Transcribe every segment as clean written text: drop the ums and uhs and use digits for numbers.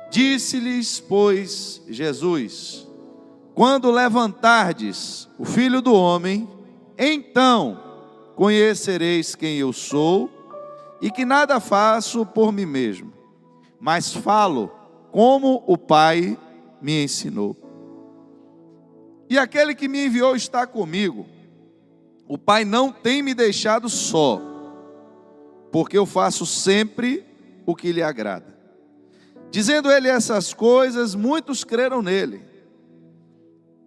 Disse-lhes, pois, Jesus: quando levantardes o Filho do Homem, então conhecereis quem eu sou, e que nada faço por mim mesmo, mas falo como o Pai me ensinou. E aquele que me enviou está comigo. O Pai não tem me deixado só, porque eu faço sempre o que lhe agrada. Dizendo ele essas coisas, muitos creram nele.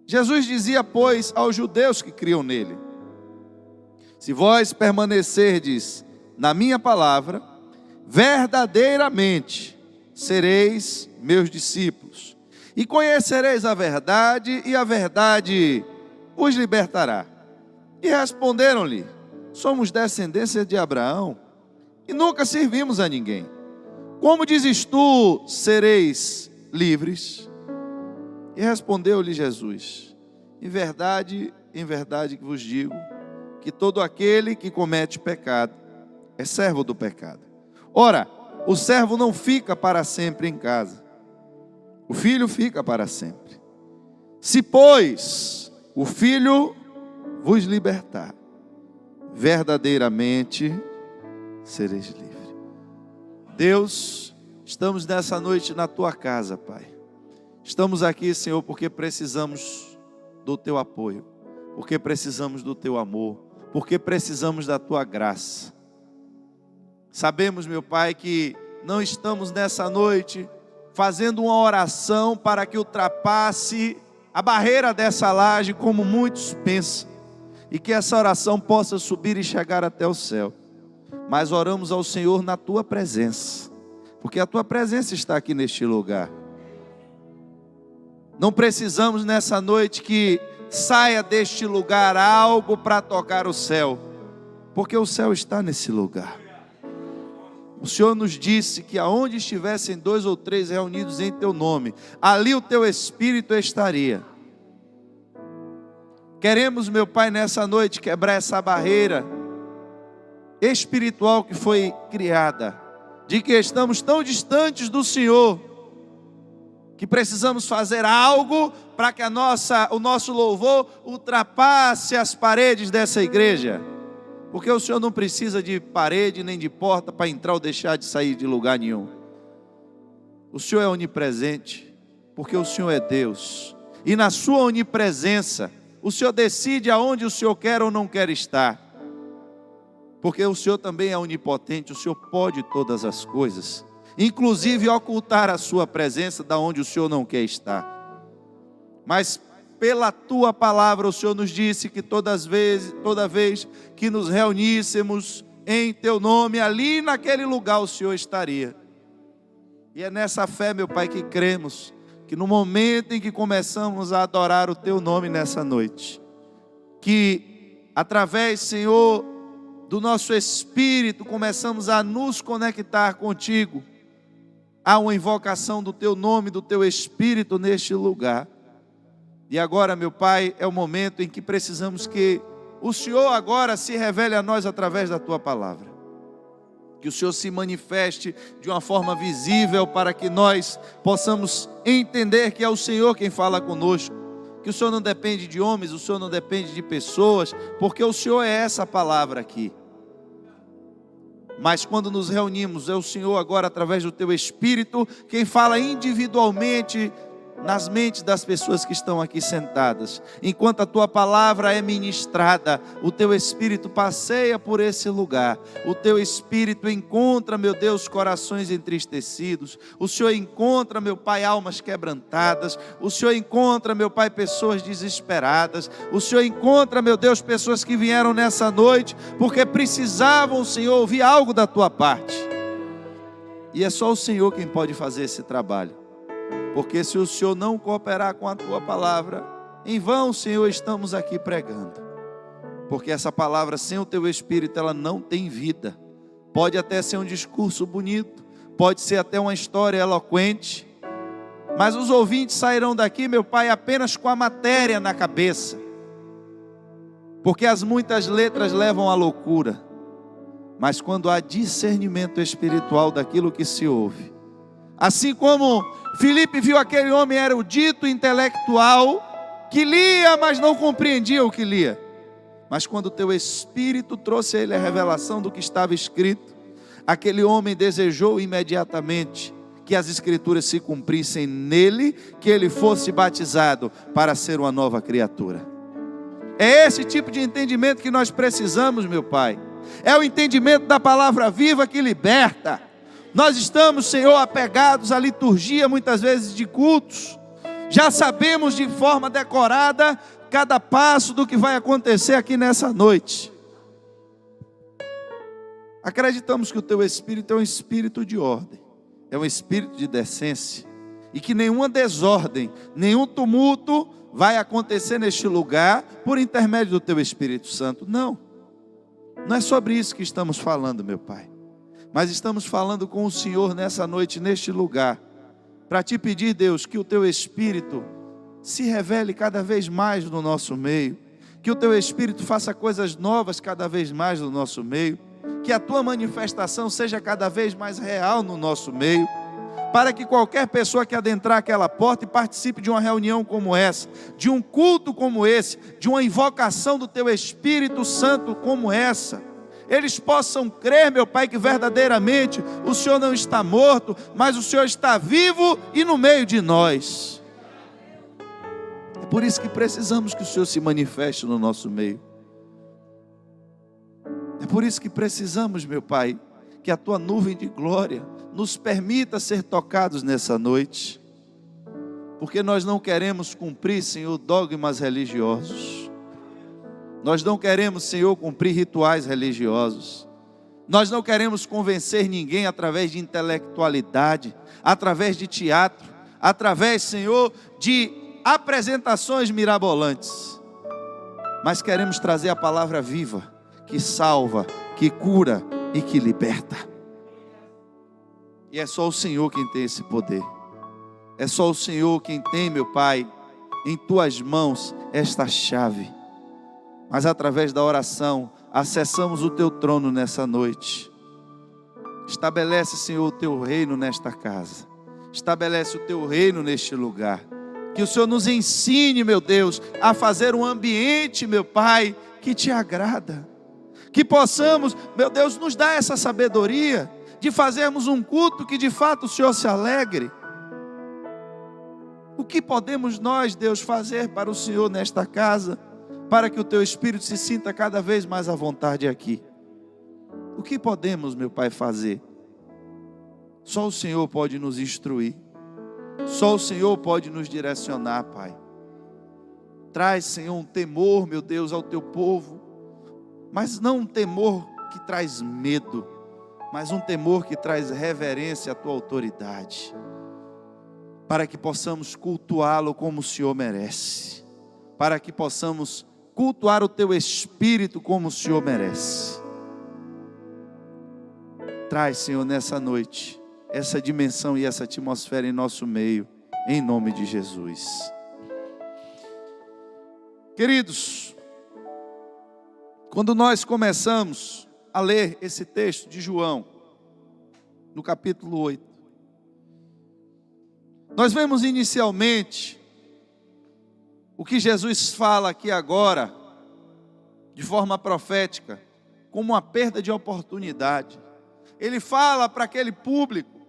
Jesus dizia, pois, aos judeus que criam nele: se vós permanecerdes na minha palavra, verdadeiramente sereis meus discípulos, e conhecereis a verdade, e a verdade os libertará. E responderam-lhe: somos descendência de Abraão, e nunca servimos a ninguém. Como dizes tu, sereis livres? E respondeu-lhe Jesus: em verdade que vos digo, que todo aquele que comete pecado é servo do pecado. Ora, o servo não fica para sempre em casa, o filho fica para sempre. Se, pois, o filho vos libertar, verdadeiramente sereis livres. Deus, estamos nessa noite na tua casa, Pai. Estamos aqui, Senhor, porque precisamos do teu apoio, porque precisamos do teu amor, porque precisamos da tua graça. Sabemos, meu Pai, que não estamos nessa noite fazendo uma oração para que ultrapasse a barreira dessa laje, como muitos pensam, e que essa oração possa subir e chegar até o céu. Mas oramos ao Senhor na tua presença, porque a tua presença está aqui neste lugar. Não precisamos nessa noite que saia deste lugar algo para tocar o céu, porque o céu está nesse lugar. O Senhor nos disse que aonde estivessem 2 ou 3 reunidos em teu nome, ali o teu Espírito estaria. Queremos, meu Pai, nessa noite quebrar essa barreira espiritual que foi criada, de que estamos tão distantes do Senhor, que precisamos fazer algo para que o nosso louvor ultrapasse as paredes dessa igreja. Porque o Senhor não precisa de parede nem de porta para entrar ou deixar de sair de lugar nenhum. O Senhor é onipresente, porque o Senhor é Deus. E na sua onipresença, o Senhor decide aonde o Senhor quer ou não quer estar. Porque o Senhor também é onipotente, o Senhor pode todas as coisas, inclusive ocultar a sua presença da onde o Senhor não quer estar. Mas pela tua palavra o Senhor nos disse que toda vez que nos reuníssemos em teu nome, ali naquele lugar o Senhor estaria. E é nessa fé, meu Pai, que cremos que no momento em que começamos a adorar o teu nome nessa noite, que através, Senhor, do nosso espírito começamos a nos conectar contigo. Há uma invocação do teu nome, do teu espírito neste lugar. E agora, meu Pai, é o momento em que precisamos que o Senhor agora se revele a nós através da tua palavra. Que o Senhor se manifeste de uma forma visível para que nós possamos entender que é o Senhor quem fala conosco. Que o Senhor não depende de homens, o Senhor não depende de pessoas, porque o Senhor é essa palavra aqui. Mas quando nos reunimos, é o Senhor agora através do teu Espírito quem fala individualmente nas mentes das pessoas que estão aqui sentadas. Enquanto a tua palavra é ministrada, o teu Espírito passeia por esse lugar. O teu Espírito encontra, meu Deus, corações entristecidos. O Senhor encontra, meu Pai, almas quebrantadas. O Senhor encontra, meu Pai, pessoas desesperadas. O Senhor encontra, meu Deus, pessoas que vieram nessa noite porque precisavam, Senhor, ouvir algo da tua parte. E é só o Senhor quem pode fazer esse trabalho. Porque se o Senhor não cooperar com a tua palavra, em vão, Senhor, estamos aqui pregando. Porque essa palavra sem o teu Espírito, ela não tem vida. Pode até ser um discurso bonito, pode ser até uma história eloquente, mas os ouvintes sairão daqui, meu Pai, apenas com a matéria na cabeça. Porque as muitas letras levam à loucura. Mas quando há discernimento espiritual daquilo que se ouve, assim como Filipe viu aquele homem erudito, intelectual, que lia, mas não compreendia o que lia. Mas quando o teu Espírito trouxe a ele a revelação do que estava escrito, aquele homem desejou imediatamente que as Escrituras se cumprissem nele, que ele fosse batizado para ser uma nova criatura. É esse tipo de entendimento que nós precisamos, meu Pai. É o entendimento da palavra viva que liberta. Nós estamos, Senhor, apegados à liturgia, muitas vezes de cultos. Já sabemos de forma decorada cada passo do que vai acontecer aqui nessa noite. Acreditamos que o teu Espírito é um Espírito de ordem, é um Espírito de decência, e que nenhuma desordem, nenhum tumulto vai acontecer neste lugar por intermédio do teu Espírito Santo. Não é sobre isso que estamos falando, meu Pai, mas estamos falando com o Senhor nessa noite, neste lugar, para te pedir, Deus, que o teu Espírito se revele cada vez mais no nosso meio, que o teu Espírito faça coisas novas cada vez mais no nosso meio, que a tua manifestação seja cada vez mais real no nosso meio, para que qualquer pessoa que adentrar aquela porta e participe de uma reunião como essa, de um culto como esse, de uma invocação do teu Espírito Santo como essa, eles possam crer, meu Pai, que verdadeiramente o Senhor não está morto, mas o Senhor está vivo e no meio de nós. É por isso que precisamos que o Senhor se manifeste no nosso meio. É por isso que precisamos, meu Pai, que a tua nuvem de glória nos permita ser tocados nessa noite, porque nós não queremos cumprir, Senhor, dogmas religiosos. Nós não queremos, Senhor, cumprir rituais religiosos. Nós não queremos convencer ninguém através de intelectualidade, através de teatro, através, Senhor, de apresentações mirabolantes. Mas queremos trazer a palavra viva, que salva, que cura e que liberta. E é só o Senhor quem tem esse poder. É só o Senhor quem tem, meu Pai, em tuas mãos esta chave. Mas através da oração, acessamos o teu trono nessa noite. Estabelece, Senhor, o teu reino nesta casa. Estabelece o teu reino neste lugar. Que o Senhor nos ensine, meu Deus, a fazer um ambiente, meu Pai, que te agrada. Que possamos, meu Deus, nos dar essa sabedoria de fazermos um culto que de fato o Senhor se alegre. O que podemos nós, Deus, fazer para o Senhor nesta casa, para que o teu Espírito se sinta cada vez mais à vontade aqui? O que podemos, meu Pai, fazer? Só o Senhor pode nos instruir. Só o Senhor pode nos direcionar, Pai. Traz, Senhor, um temor, meu Deus, ao teu povo. Mas não um temor que traz medo, mas um temor que traz reverência à tua autoridade, para que possamos cultuá-lo como o Senhor merece, para que possamos cultuar o teu Espírito como o Senhor merece. Traz, Senhor, nessa noite, essa dimensão e essa atmosfera em nosso meio, em nome de Jesus. Queridos, quando nós começamos a ler esse texto de João, no capítulo 8, nós vemos inicialmente o que Jesus fala aqui agora, de forma profética, como uma perda de oportunidade. Ele fala para aquele público,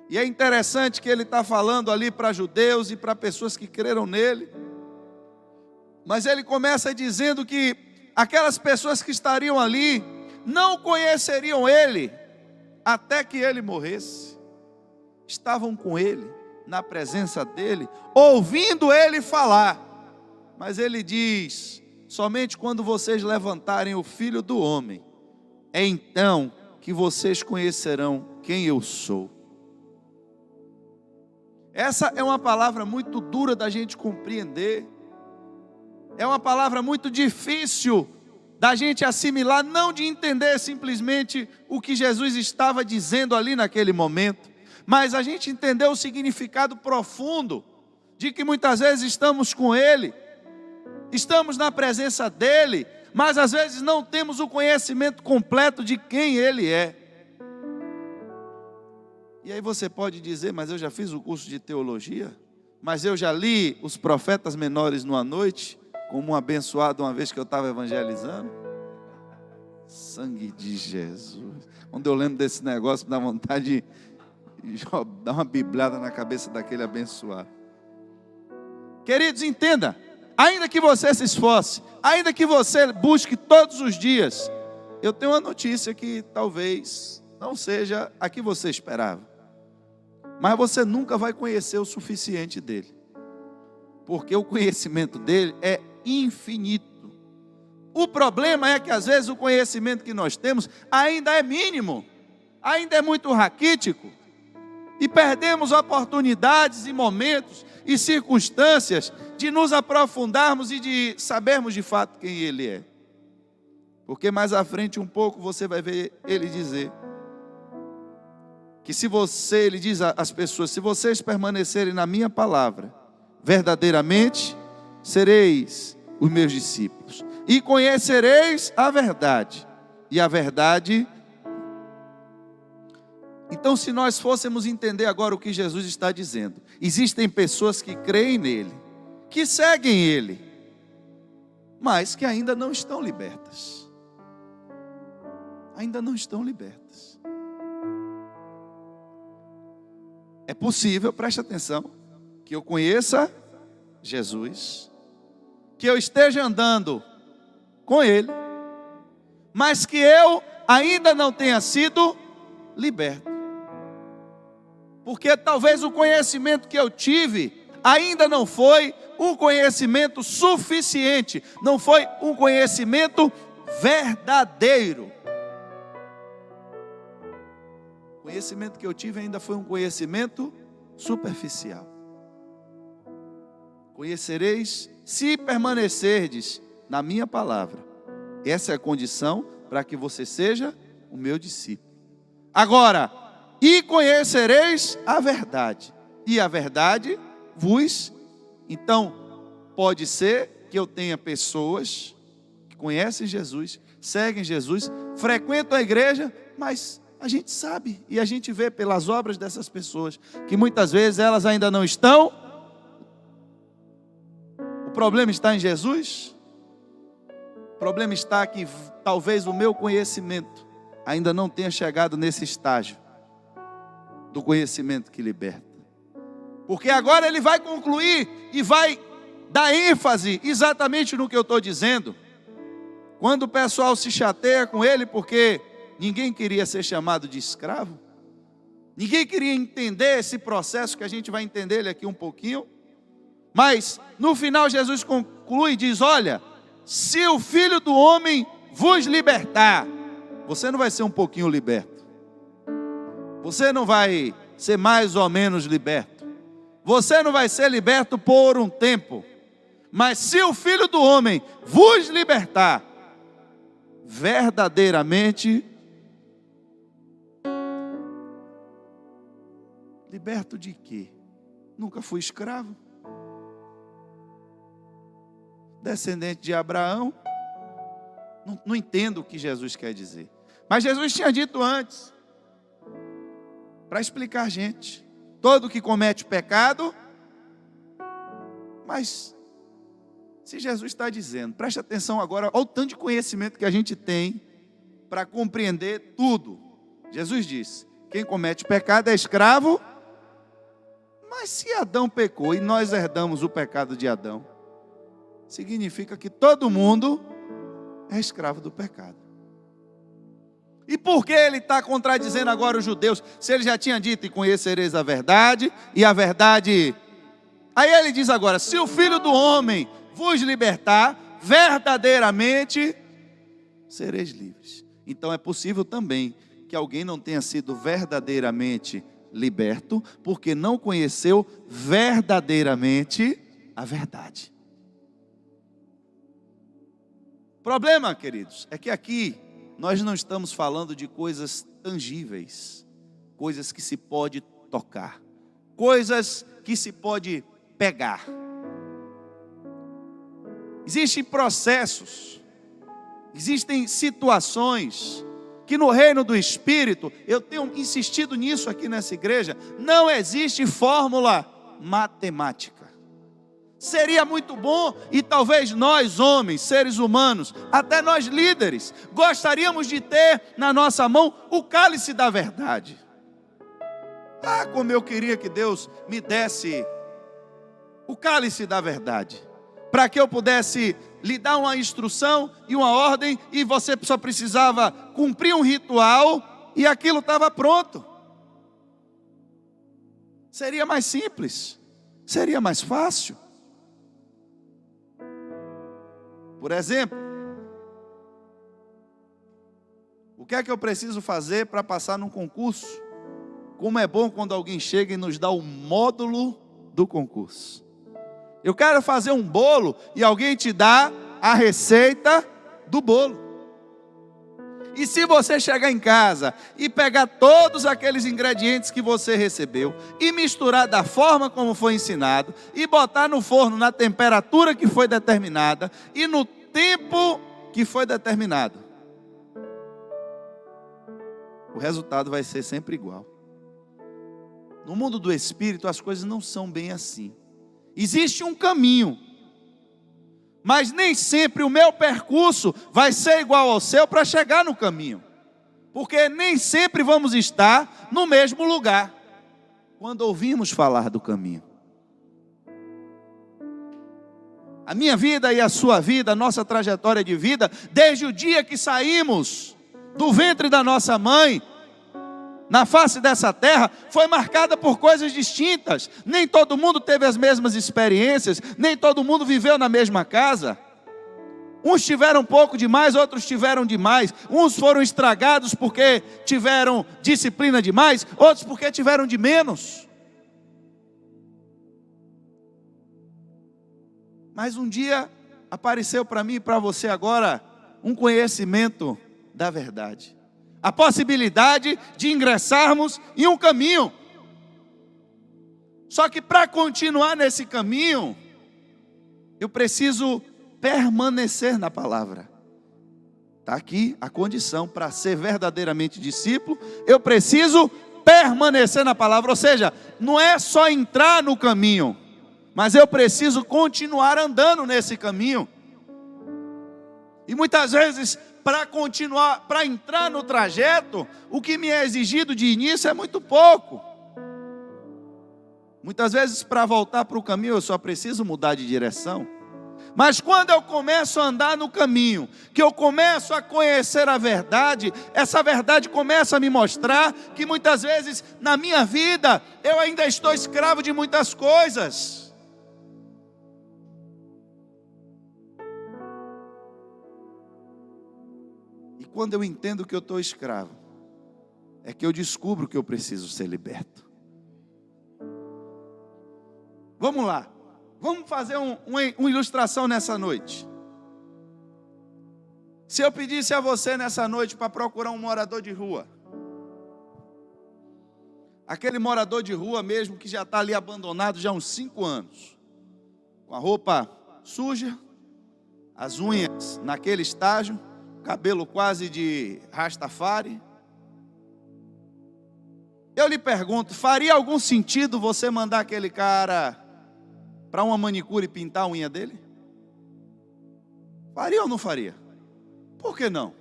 e é interessante que ele está falando ali para judeus e para pessoas que creram nele, mas ele começa dizendo que aquelas pessoas que estariam ali não conheceriam ele até que ele morresse. Estavam com ele, na presença dele, ouvindo ele falar. Mas ele diz: somente quando vocês levantarem o Filho do Homem, é então que vocês conhecerão quem eu sou. Essa é uma palavra muito dura da gente compreender. É uma palavra muito difícil da gente assimilar, não de entender simplesmente o que Jesus estava dizendo ali naquele momento, mas a gente entender o significado profundo de que muitas vezes estamos com Ele, estamos na presença dEle, mas às vezes não temos o conhecimento completo de quem Ele é. E aí você pode dizer, mas eu já fiz o curso de teologia, mas eu já li os profetas menores numa noite, como um abençoado uma vez que eu estava evangelizando. Sangue de Jesus. Quando eu lembro desse negócio, me dá vontade de dar uma bibliada na cabeça daquele abençoado. Queridos, entenda, ainda que você se esforce, ainda que você busque todos os dias, eu tenho uma notícia que talvez não seja a que você esperava, mas você nunca vai conhecer o suficiente dele, porque o conhecimento dele é infinito. O problema é que às vezes o conhecimento que nós temos ainda é mínimo, ainda é muito raquítico, e perdemos oportunidades e momentos e circunstâncias de nos aprofundarmos e de sabermos de fato quem Ele é. Porque mais à frente um pouco você vai ver Ele dizer que Ele diz às pessoas, se vocês permanecerem na minha palavra, verdadeiramente sereis os meus discípulos, e conhecereis a verdade, e a verdade... Então, se nós fôssemos entender agora o que Jesus está dizendo, existem pessoas que creem nele, que seguem ele, mas que ainda não estão libertas. Ainda não estão libertas. É possível, preste atenção, que eu conheça Jesus, que eu esteja andando com ele, mas que eu ainda não tenha sido liberto. Porque talvez o conhecimento que eu tive ainda não foi um conhecimento suficiente, não foi um conhecimento verdadeiro. O conhecimento que eu tive ainda foi um conhecimento superficial. Conhecereis se permanecerdes na minha palavra. Essa é a condição para que você seja o meu discípulo. Agora, e conhecereis a verdade, e a verdade vos... Então, pode ser que eu tenha pessoas que conhecem Jesus, seguem Jesus, frequentam a igreja, mas a gente sabe, e a gente vê pelas obras dessas pessoas, que muitas vezes elas ainda não estão. O problema está em Jesus? O problema está que talvez o meu conhecimento ainda não tenha chegado nesse estágio do conhecimento que liberta. Porque agora ele vai concluir e vai dar ênfase exatamente no que eu estou dizendo. Quando o pessoal se chateia com ele porque ninguém queria ser chamado de escravo, ninguém queria entender esse processo que a gente vai entender ele aqui um pouquinho, mas no final Jesus conclui e diz, olha, se o Filho do Homem vos libertar, você não vai ser um pouquinho liberto. Você não vai ser mais ou menos liberto. Você não vai ser liberto por um tempo. Mas se o Filho do Homem vos libertar, verdadeiramente, liberto de quê? Nunca fui escravo. Descendente de Abraão. Não entendo o que Jesus quer dizer. Mas Jesus tinha dito antes, para explicar a gente, todo que comete pecado, mas se Jesus está dizendo, preste atenção agora, olha o tanto de conhecimento que a gente tem para compreender tudo. Jesus disse, quem comete pecado é escravo, mas se Adão pecou e nós herdamos o pecado de Adão, significa que todo mundo é escravo do pecado. E por que ele está contradizendo agora os judeus, se ele já tinha dito, e conhecereis a verdade, e a verdade... Aí ele diz agora, se o Filho do Homem vos libertar, verdadeiramente sereis livres. Então é possível também que alguém não tenha sido verdadeiramente liberto, porque não conheceu verdadeiramente a verdade. O problema, queridos, é que aqui nós não estamos falando de coisas tangíveis, coisas que se pode tocar, coisas que se pode pegar. Existem processos, existem situações que no reino do Espírito, eu tenho insistido nisso aqui nessa igreja, não existe fórmula matemática. Seria muito bom, e talvez nós homens, seres humanos, até nós líderes, gostaríamos de ter na nossa mão o cálice da verdade. Ah, como eu queria que Deus me desse o cálice da verdade, para que eu pudesse lhe dar uma instrução e uma ordem, e você só precisava cumprir um ritual, e aquilo estava pronto. Seria mais simples, seria mais fácil. Por exemplo, o que é que eu preciso fazer para passar num concurso? Como é bom quando alguém chega e nos dá o módulo do concurso. Eu quero fazer um bolo e alguém te dá a receita do bolo. E se você chegar em casa e pegar todos aqueles ingredientes que você recebeu e misturar da forma como foi ensinado e botar no forno na temperatura que foi determinada e no tempo que foi determinado, o resultado vai ser sempre igual. No mundo do Espírito as coisas não são bem assim. Existe um caminho, mas nem sempre o meu percurso vai ser igual ao seu para chegar no caminho, porque nem sempre vamos estar no mesmo lugar quando ouvimos falar do caminho. A minha vida e a sua vida, a nossa trajetória de vida, desde o dia que saímos do ventre da nossa mãe, na face dessa terra, foi marcada por coisas distintas. Nem todo mundo teve as mesmas experiências, nem todo mundo viveu na mesma casa. Uns tiveram pouco demais, outros tiveram demais. Uns foram estragados porque tiveram disciplina demais, outros porque tiveram de menos. Mas um dia apareceu para mim e para você agora um conhecimento da verdade. A possibilidade de ingressarmos em um caminho. Só que para continuar nesse caminho, eu preciso permanecer na palavra. Está aqui a condição para ser verdadeiramente discípulo, eu preciso permanecer na palavra. Ou seja, não é só entrar no caminho, mas eu preciso continuar andando nesse caminho. E muitas vezes, para continuar, para entrar no trajeto, o que me é exigido de início é muito pouco. Muitas vezes, para voltar para o caminho, eu só preciso mudar de direção. Mas quando eu começo a andar no caminho, que eu começo a conhecer a verdade, essa verdade começa a me mostrar que muitas vezes na minha vida eu ainda estou escravo de muitas coisas. Quando eu entendo que eu estou escravo, é que eu descubro que eu preciso ser liberto. Vamos lá, vamos fazer uma ilustração nessa noite. Se eu pedisse a você nessa noite para procurar um morador de rua, aquele morador de rua mesmo que já está ali abandonado já há uns 5 anos, com a roupa suja, as unhas naquele estágio, cabelo quase de Rastafari. Eu lhe pergunto, faria algum sentido você mandar aquele cara para uma manicure pintar a unha dele? Faria ou não faria? Por que não?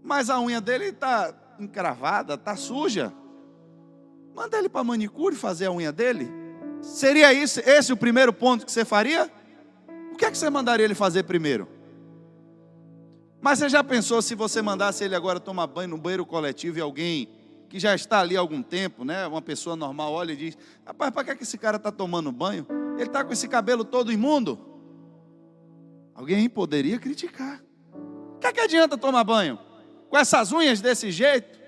Mas a unha dele está encravada, está suja. Manda ele para a manicure fazer a unha dele. Seria esse o primeiro ponto que você faria? O que é que você mandaria ele fazer primeiro? Mas você já pensou se você mandasse ele agora tomar banho no banheiro coletivo e alguém que já está ali há algum tempo, né, uma pessoa normal olha e diz: rapaz, para que esse cara está tomando banho? Ele está com esse cabelo todo imundo. Alguém poderia criticar. O que é que adianta tomar banho com essas unhas desse jeito?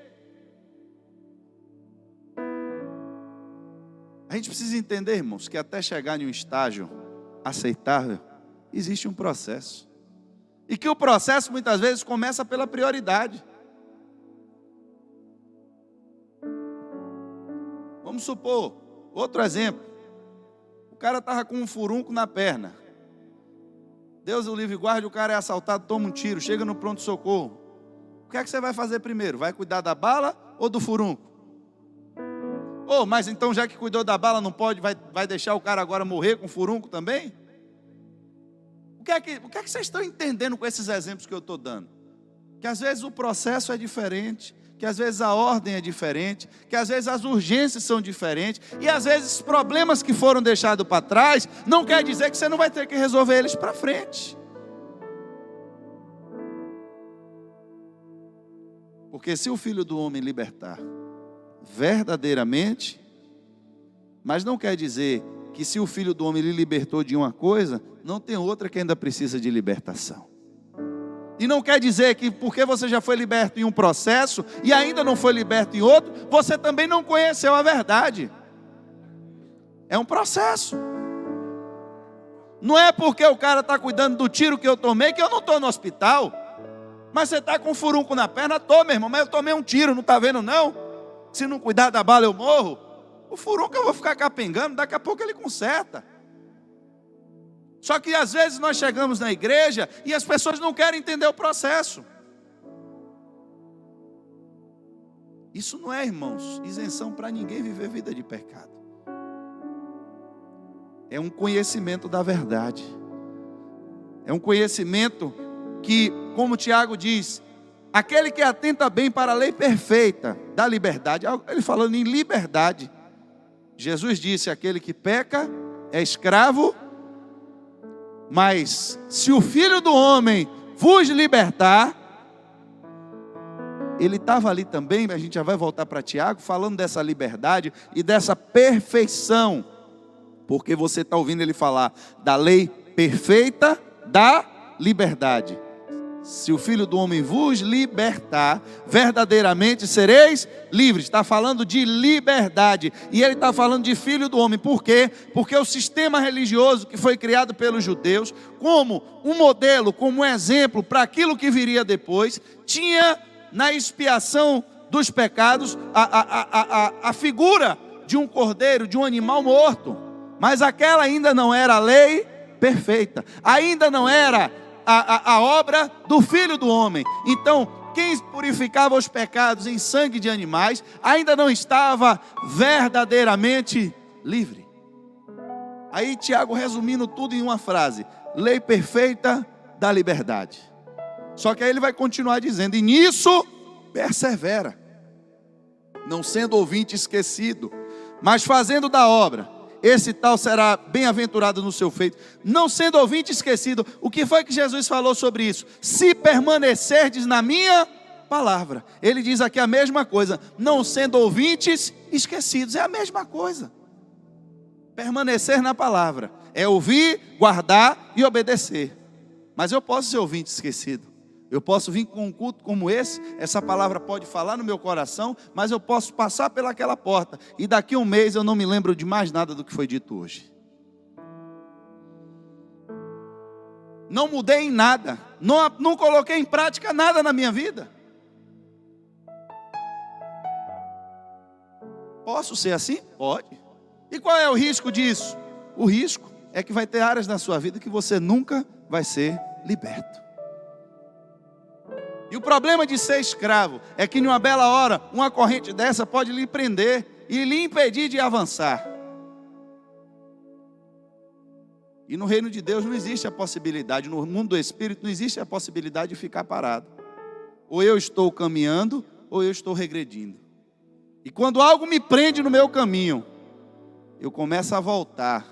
A gente precisa entender, irmãos, que até chegar em um estágio aceitável, existe um processo. E que o processo muitas vezes começa pela prioridade. Vamos supor, outro exemplo. O cara estava com um furúnculo na perna. Deus o livre e guarde, o cara é assaltado, toma um tiro, chega no pronto-socorro. O que é que você vai fazer primeiro? Vai cuidar da bala ou do furunco? Mas então já que cuidou da bala, não pode, vai deixar o cara agora morrer com furunco também? O que é que vocês estão entendendo com esses exemplos que eu estou dando? Que às vezes o processo é diferente, que às vezes a ordem é diferente, que às vezes as urgências são diferentes, e às vezes os problemas que foram deixados para trás, não quer dizer que você não vai ter que resolver eles para frente. Porque se o Filho do Homem libertar verdadeiramente, mas não quer dizer que se o Filho do Homem lhe libertou de uma coisa, não tem outra que ainda precisa de libertação. E não quer dizer que porque você já foi liberto em um processo e ainda não foi liberto em outro, você também não conheceu a verdade. É um processo. Não é porque o cara está cuidando do tiro que eu tomei que eu não estou no hospital. Mas você está com um furunco na perna? Estou, meu irmão, mas eu tomei um tiro, não está vendo não? Se não cuidar da bala eu morro. O furunco eu vou ficar capengando, daqui a pouco ele conserta. Só que às vezes nós chegamos na igreja e as pessoas não querem entender o processo. Isso não é, irmãos, isenção para ninguém viver vida de pecado. É um conhecimento da verdade. É um conhecimento que, como Tiago diz, aquele que atenta bem para a lei perfeita da liberdade, ele falando em liberdade, Jesus disse, aquele que peca é escravo. Mas se o Filho do Homem vos libertar, ele estava ali também, a gente já vai voltar para Tiago, falando dessa liberdade e dessa perfeição, porque você está ouvindo ele falar da lei perfeita da liberdade. Se o Filho do Homem vos libertar, verdadeiramente sereis livres. Está falando de liberdade. E ele está falando de Filho do Homem. Por quê? Porque o sistema religioso que foi criado pelos judeus, como um modelo, como um exemplo para aquilo que viria depois, tinha na expiação dos pecados a figura de um cordeiro, de um animal morto. Mas aquela ainda não era a lei perfeita. Ainda não era a obra do Filho do Homem. Então, quem purificava os pecados em sangue de animais, ainda não estava verdadeiramente livre. Aí Tiago resumindo tudo em uma frase: lei perfeita da liberdade. Só que aí ele vai continuar dizendo, e nisso persevera, não sendo ouvinte esquecido, mas fazendo da obra. Esse tal será bem-aventurado no seu feito, não sendo ouvinte esquecido. O que foi que Jesus falou sobre isso? Se permanecerdes na minha palavra. Ele diz aqui a mesma coisa, não sendo ouvintes esquecidos, é a mesma coisa. Permanecer na palavra é ouvir, guardar e obedecer. Mas eu posso ser ouvinte esquecido. Eu posso vir com um culto como esse, essa palavra pode falar no meu coração, mas eu posso passar pelaquela porta, e daqui a um mês eu não me lembro de mais nada do que foi dito hoje. Não mudei em nada, não coloquei em prática nada na minha vida. Posso ser assim? Pode. E qual é o risco disso? O risco é que vai ter áreas na sua vida que você nunca vai ser liberto. E o problema de ser escravo é que numa bela hora, uma corrente dessa pode lhe prender e lhe impedir de avançar. E no reino de Deus não existe a possibilidade, no mundo do Espírito não existe a possibilidade de ficar parado. Ou eu estou caminhando, ou eu estou regredindo. E quando algo me prende no meu caminho, eu começo a voltar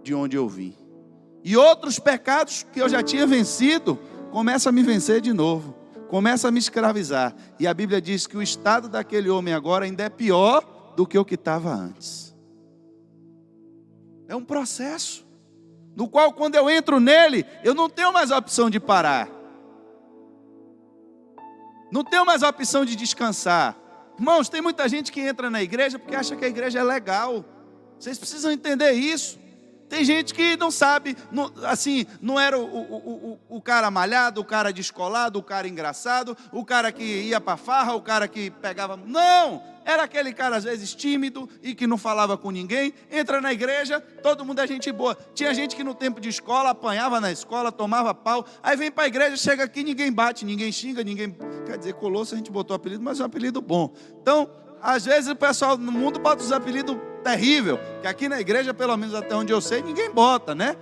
de onde eu vim. E outros pecados que eu já tinha vencido, começa a me vencer de novo, começa a me escravizar. E a Bíblia diz que o estado daquele homem agora ainda é pior do que o que estava antes. É um processo, no qual quando eu entro nele, eu não tenho mais a opção de parar. Não tenho mais a opção de descansar. Irmãos, tem muita gente que entra na igreja porque acha que a igreja é legal. Vocês precisam entender isso. Tem gente que não sabe, não era o cara malhado, o cara descolado, o cara engraçado, o cara que ia para farra, o cara que pegava... Não! Era aquele cara às vezes tímido e que não falava com ninguém. Entra na igreja, todo mundo é gente boa. Tinha gente que no tempo de escola apanhava na escola, tomava pau. Aí vem para a igreja, chega aqui, ninguém bate, ninguém xinga, ninguém... Quer dizer, Colosso a gente botou apelido, mas é um apelido bom. Então, às vezes o pessoal no mundo bota os apelidos terrível, que aqui na igreja, pelo menos até onde eu sei, ninguém bota, né?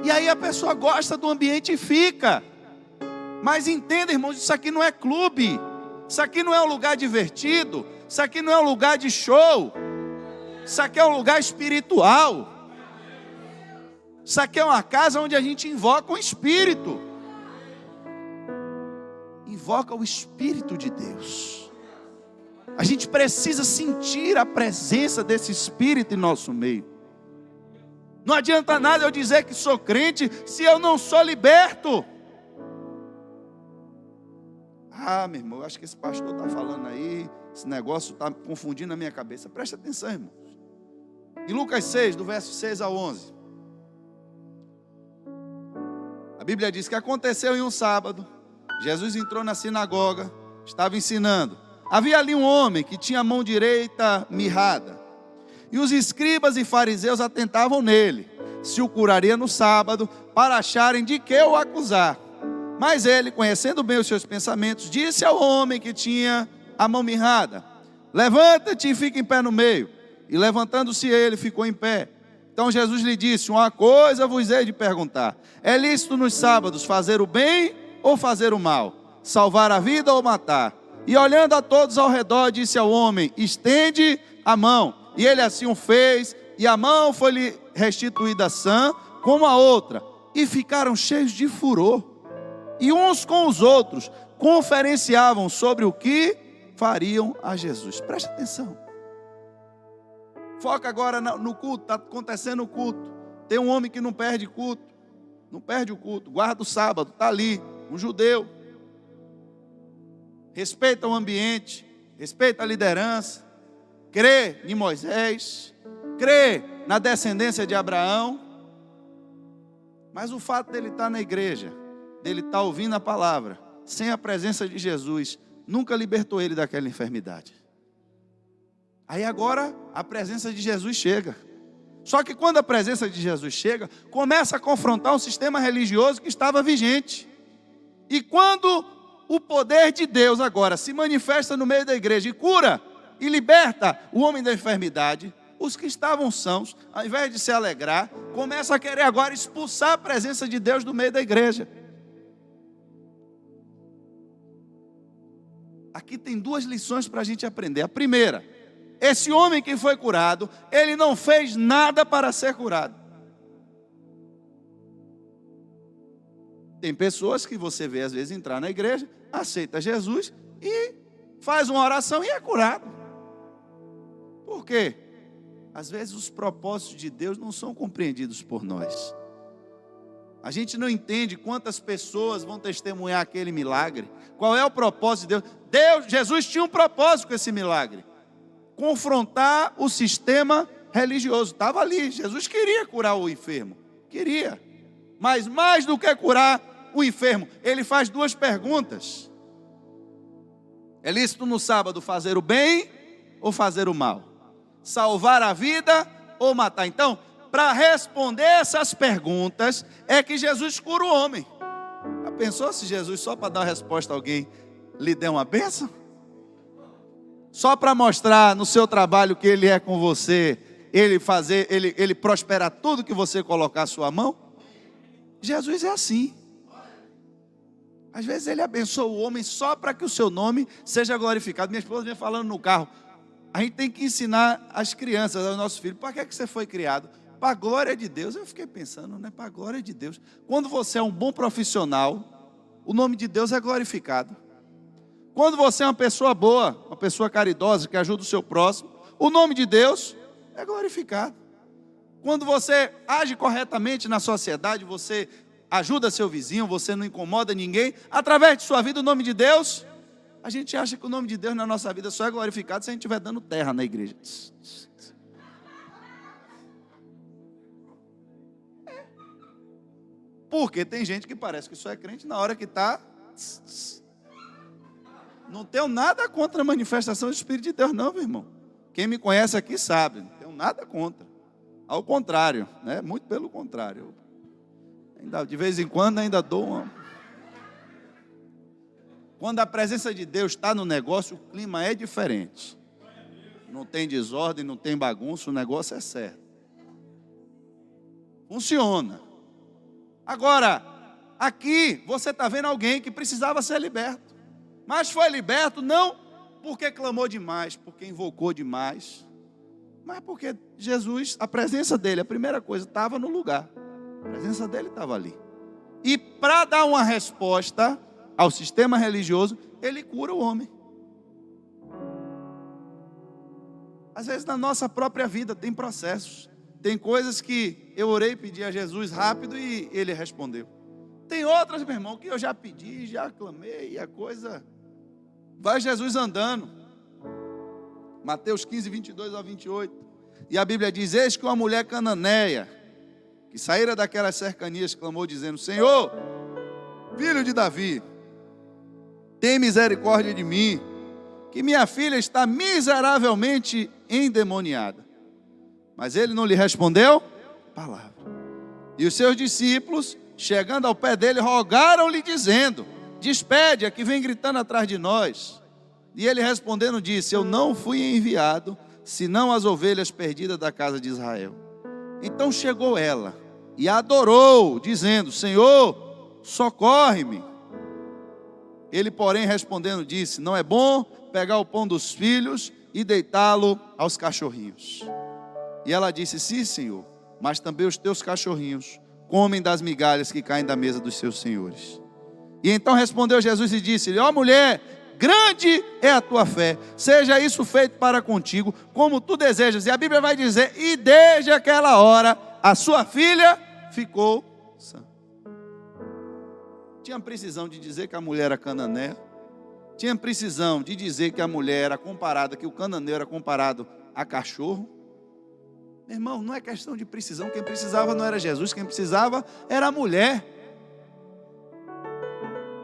E aí a pessoa gosta do ambiente e fica. Mas entenda, irmãos, isso aqui não é clube. Isso aqui não é um lugar divertido. Isso aqui não é um lugar de show. Isso aqui é um lugar espiritual. Isso aqui é uma casa onde a gente invoca o Espírito. Invoca o Espírito de Deus. A gente precisa sentir a presença desse Espírito em nosso meio. Não adianta nada eu dizer que sou crente se eu não sou liberto. Meu irmão, eu acho que esse pastor está falando aí, esse negócio está confundindo a minha cabeça. Preste atenção, irmão. Em Lucas 6, do verso 6 ao 11. A Bíblia diz que aconteceu em um sábado. Jesus entrou na sinagoga, estava ensinando. Havia ali um homem que tinha a mão direita mirrada. E os escribas e fariseus atentavam nele, se o curaria no sábado, para acharem de que o acusar. Mas ele, conhecendo bem os seus pensamentos, disse ao homem que tinha a mão mirrada: levanta-te e fica em pé no meio. E levantando-se ele, ficou em pé. Então Jesus lhe disse: uma coisa vos hei de perguntar: é lícito nos sábados fazer o bem ou fazer o mal? Salvar a vida ou matar? E olhando a todos ao redor, disse ao homem: estende a mão. E ele assim o fez, e a mão foi-lhe restituída sã, como a outra. E ficaram cheios de furor. E uns com os outros conferenciavam sobre o que fariam a Jesus. Preste atenção. Foca agora no culto, está acontecendo o culto. Tem um homem que não perde culto. Não perde o culto, guarda o sábado, está ali, um judeu. Respeita o ambiente, respeita a liderança, crê em Moisés, crê na descendência de Abraão. Mas o fato dele estar na igreja, dele estar ouvindo a palavra, sem a presença de Jesus, nunca libertou ele daquela enfermidade. Aí agora a presença de Jesus chega. Só que quando a presença de Jesus chega, começa a confrontar um sistema religioso que estava vigente. E quando o poder de Deus agora se manifesta no meio da igreja e cura e liberta o homem da enfermidade, os que estavam sãos, ao invés de se alegrar, começam a querer agora expulsar a presença de Deus do meio da igreja. Aqui tem duas lições para a gente aprender. A primeira: esse homem que foi curado, ele não fez nada para ser curado. Tem pessoas que você vê às vezes entrar na igreja, aceita Jesus e faz uma oração e é curado. Por quê? Às vezes os propósitos de Deus não são compreendidos por nós. A gente não entende quantas pessoas vão testemunhar aquele milagre. Qual é o propósito de Deus? Jesus tinha um propósito com esse milagre: confrontar o sistema religioso. Estava ali, Jesus queria curar o enfermo, queria. Mas mais do que curar o enfermo, ele faz duas perguntas: é lícito no sábado fazer o bem ou fazer o mal? Salvar a vida ou matar? Então, para responder essas perguntas, é que Jesus cura o homem. Já pensou se Jesus, só para dar uma resposta a alguém, lhe der uma bênção? Só para mostrar no seu trabalho que Ele é com você, Ele prosperar tudo que você colocar a sua mão? Jesus é assim. Às vezes Ele abençoa o homem só para que o seu nome seja glorificado. Minha esposa vem falando no carro: a gente tem que ensinar as crianças, aos nossos filhos, para que você foi criado? Para a glória de Deus. Eu fiquei pensando, né? Para a glória de Deus. Quando você é um bom profissional, o nome de Deus é glorificado. Quando você é uma pessoa boa, uma pessoa caridosa, que ajuda o seu próximo, o nome de Deus é glorificado. Quando você age corretamente na sociedade, você ajuda seu vizinho, você não incomoda ninguém, através de sua vida, o nome de Deus, a gente acha que o nome de Deus na nossa vida só é glorificado se a gente estiver dando terra na igreja. Porque tem gente que parece que só é crente na hora que está. Não tenho nada contra a manifestação do Espírito de Deus, não, meu irmão. Quem me conhece aqui sabe, não tenho nada contra. Ao contrário, né? Muito pelo contrário. De vez em quando ainda dou uma... Quando a presença de Deus está no negócio, o clima é diferente. Não tem desordem, não tem bagunça, o negócio é certo. Funciona. Agora, aqui você está vendo alguém que precisava ser liberto. Mas foi liberto não porque clamou demais, porque invocou demais, mas porque Jesus, a presença dele, a primeira coisa, estava no lugar. A presença dele estava ali. E para dar uma resposta ao sistema religioso, ele cura o homem. Às vezes na nossa própria vida tem processos. Tem coisas que eu orei e pedi a Jesus rápido e ele respondeu. Tem outras, meu irmão, que eu já pedi, já clamei e a coisa... Vai Jesus andando. Mateus 15, 22 ao 28. E a Bíblia diz, eis que uma mulher cananeia, que saíra daquelas cercanias, clamou dizendo, Senhor, filho de Davi, tem misericórdia de mim, que minha filha está miseravelmente endemoniada. Mas ele não lhe respondeu palavra. E os seus discípulos, chegando ao pé dele, rogaram-lhe dizendo, despede-a que vem gritando atrás de nós. E ele respondendo disse, eu não fui enviado, senão as ovelhas perdidas da casa de Israel. Então chegou ela e adorou, dizendo, Senhor, socorre-me. Ele, porém, respondendo disse, não é bom pegar o pão dos filhos e deitá-lo aos cachorrinhos. E ela disse, sim, Senhor, mas também os teus cachorrinhos comem das migalhas que caem da mesa dos seus senhores. E então respondeu Jesus e disse-lhe, ó mulher, grande é a tua fé, seja isso feito para contigo, como tu desejas. E a Bíblia vai dizer, e desde aquela hora, a sua filha ficou sã. Tinha precisão de dizer que a mulher era cananeia, tinha precisão de dizer que a mulher era comparada, que o cananeu era comparado a cachorro. Meu irmão, não é questão de precisão, quem precisava não era Jesus, quem precisava era a mulher.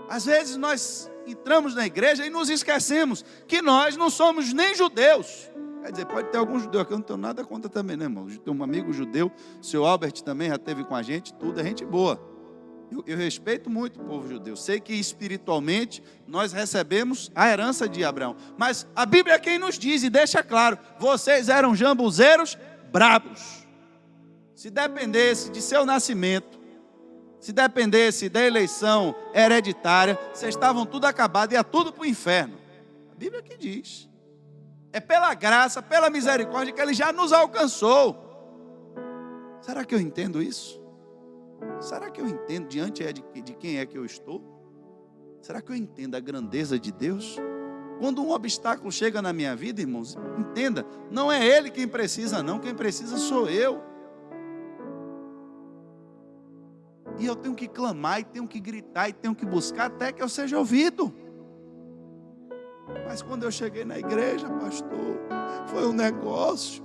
Às vezes nós entramos na igreja e nos esquecemos que nós não somos nem judeus. Quer dizer, pode ter algum judeu aqui, eu não tenho nada contra também, né, irmão? Tem um amigo judeu, o seu Albert também já esteve com a gente, tudo é gente boa. Eu respeito muito o povo judeu, sei que espiritualmente nós recebemos a herança de Abraão. Mas a Bíblia é quem nos diz e deixa claro, vocês eram jambuzeiros brabos. Se dependesse de seu nascimento, se dependesse da eleição hereditária, vocês estavam tudo acabado, ia tudo para o inferno. A Bíblia que diz. É pela graça, pela misericórdia que Ele já nos alcançou. Será que eu entendo isso? Será que eu entendo diante de quem é que eu estou? Será que eu entendo a grandeza de Deus? Quando um obstáculo chega na minha vida, irmãos, entenda, não é Ele quem precisa não, quem precisa sou eu. E eu tenho que clamar, e tenho que gritar, e tenho que buscar até que eu seja ouvido. Mas quando eu cheguei na igreja, pastor, foi um negócio.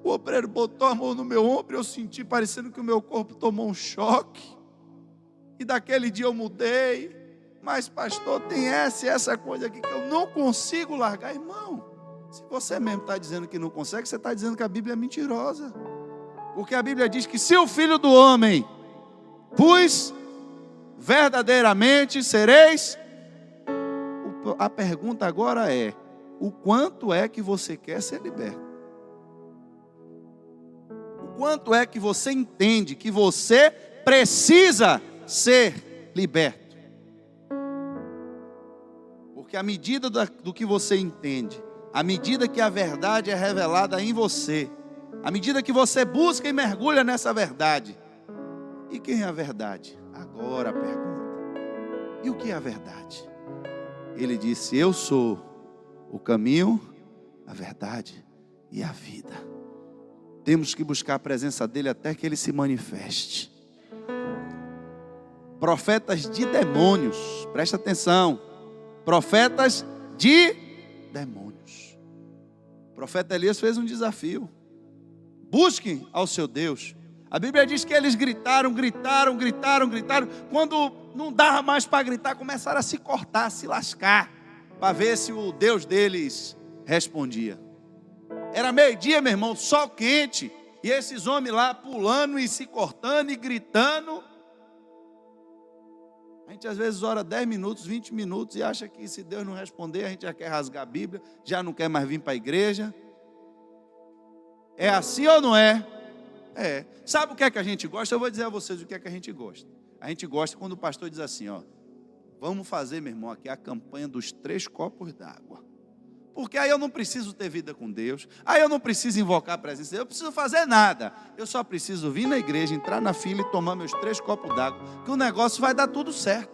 O obreiro botou a mão no meu ombro e eu senti parecendo que o meu corpo tomou um choque. E daquele dia eu mudei. Mas pastor, tem essa coisa aqui que eu não consigo largar. Irmão, se você mesmo está dizendo que não consegue, você está dizendo que a Bíblia é mentirosa. Porque a Bíblia diz que se o Filho do Homem vos verdadeiramente sereis. A pergunta agora é, o quanto é que você quer ser liberto? O quanto é que você entende que você precisa ser liberto? Porque à medida do que você entende, à medida que a verdade é revelada em você, à medida que você busca e mergulha nessa verdade, e quem é a verdade? Agora a pergunta. E o que é a verdade? Ele disse, eu sou o caminho, a verdade e a vida. Temos que buscar a presença dele até que ele se manifeste. Profetas de demônios, presta atenção. Profetas de demônios. O profeta Elias fez um desafio. Busquem ao seu Deus. A Bíblia diz que eles gritaram. Quando não dava mais para gritar, começaram a se cortar, a se lascar, para ver se o Deus deles respondia. Era meio-dia, meu irmão, sol quente, e esses homens lá pulando e se cortando e gritando. A gente às vezes ora 10 minutos, 20 minutos e acha que se Deus não responder, a gente já quer rasgar a Bíblia, já não quer mais vir para a igreja. É assim ou não é? É. Sabe o que é que a gente gosta? Eu vou dizer a vocês o que é que a gente gosta. A gente gosta quando o pastor diz assim, ó, vamos fazer, meu irmão, aqui a campanha dos 3 copos d'água. Porque aí eu não preciso ter vida com Deus, aí eu não preciso invocar a presença de Deus, eu preciso fazer nada. Eu só preciso vir na igreja, entrar na fila e tomar meus 3 copos d'água, que o negócio vai dar tudo certo.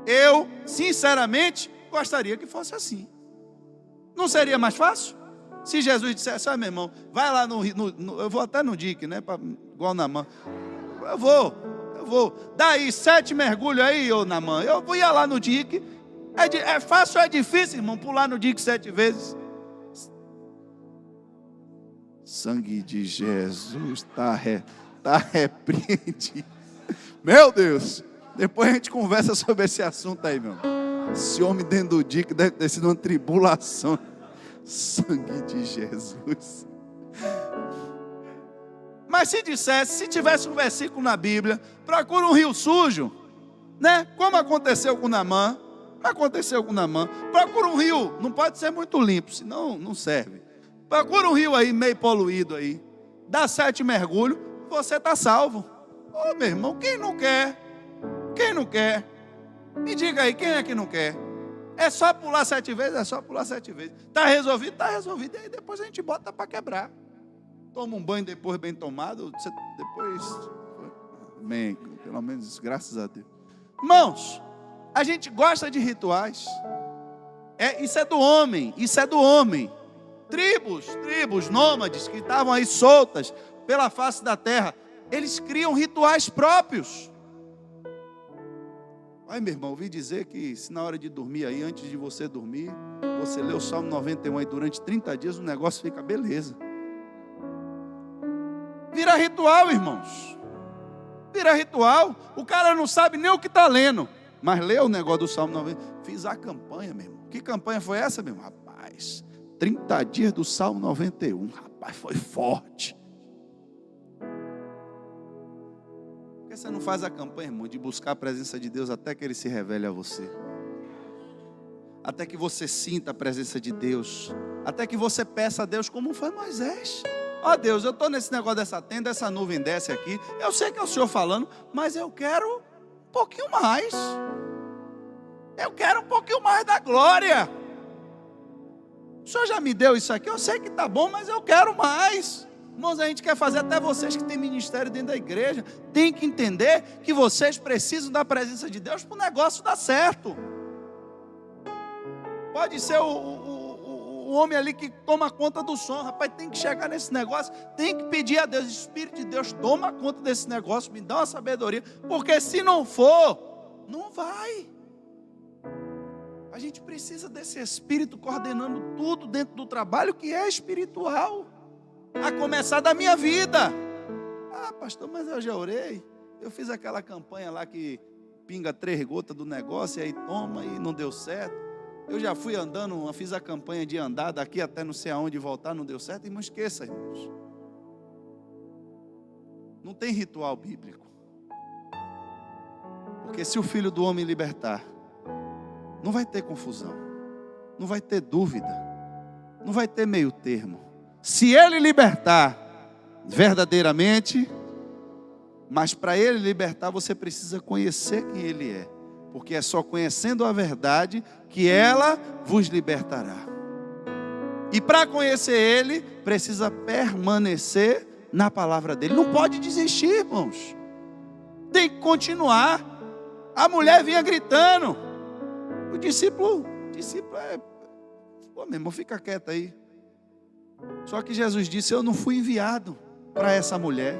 Eu, sinceramente, gostaria que fosse assim. Não seria mais fácil? Se Jesus dissesse, meu irmão, vai lá eu vou até no dique, né, igual Naamã. Eu vou. Dá aí 7 mergulhos aí, ô Naamã. Eu ia lá no dique. É fácil ou é difícil, irmão, pular no dique 7 vezes? Sangue de Jesus está repreendido. Meu Deus, depois a gente conversa sobre esse assunto aí, meu irmão. Esse homem dentro do dique deve ter sido uma tribulação. Sangue de Jesus. Mas se tivesse um versículo na Bíblia, procura um rio sujo, né? Como aconteceu com Naamã. Procura um rio, não pode ser muito limpo, senão não serve. Procura um rio aí, meio poluído aí. Dá 7 mergulhos, você está salvo. Ô, meu irmão, quem não quer? Me diga aí, quem é que não quer? É só pular 7 vezes? Está resolvido? Está resolvido. E aí depois a gente bota para quebrar. Toma um banho depois bem tomado. Depois, amém, pelo menos isso, graças a Deus. Irmãos, a gente gosta de rituais. Isso é do homem. Tribos nômades que estavam aí soltas pela face da terra, eles criam rituais próprios. Ai, meu irmão, ouvi dizer que se na hora de dormir aí, antes de você dormir, você lê o Salmo 91 aí durante 30 dias, o negócio fica beleza. Vira ritual, irmãos. Vira ritual. O cara não sabe nem o que está lendo, mas lê o negócio do Salmo 91. Fiz a campanha, meu irmão. Que campanha foi essa, meu irmão? Rapaz, 30 dias do Salmo 91. Rapaz, foi forte. Por que você não faz a campanha, irmão, de buscar a presença de Deus até que Ele se revele a você? Até que você sinta a presença de Deus. Até que você peça a Deus como foi Moisés. Ó Deus, eu estou nesse negócio dessa tenda, essa nuvem desce aqui. Eu sei que é o Senhor falando, mas eu quero um pouquinho mais. Eu quero um pouquinho mais da glória. O Senhor já me deu isso aqui, eu sei que está bom, mas eu quero mais. Irmãos, a gente quer fazer, até vocês que têm ministério dentro da igreja, tem que entender que vocês precisam da presença de Deus para o negócio dar certo. Pode ser o homem ali que toma conta do som, rapaz, tem que chegar nesse negócio, tem que pedir a Deus, Espírito de Deus, toma conta desse negócio, me dá uma sabedoria, porque se não for, não vai. A gente precisa desse Espírito coordenando tudo dentro do trabalho que é espiritual, a começar da minha vida. Ah, pastor, mas eu já orei, eu fiz aquela campanha lá que pinga 3 gotas do negócio, e aí toma e não deu certo. Eu já fui andando, fiz a campanha de andar daqui até não sei aonde voltar, não deu certo. E não esqueça, irmãos, não tem ritual bíblico. Porque se o Filho do Homem libertar, não vai ter confusão, não vai ter dúvida, não vai ter meio termo. Se Ele libertar verdadeiramente, mas para Ele libertar você precisa conhecer quem Ele é. Porque é só conhecendo a verdade que ela vos libertará. E para conhecer Ele, precisa permanecer na palavra dEle. Não pode desistir, irmãos. Tem que continuar. A mulher vinha gritando. O discípulo é... Pô, meu irmão, fica quieto aí. Só que Jesus disse, eu não fui enviado para essa mulher.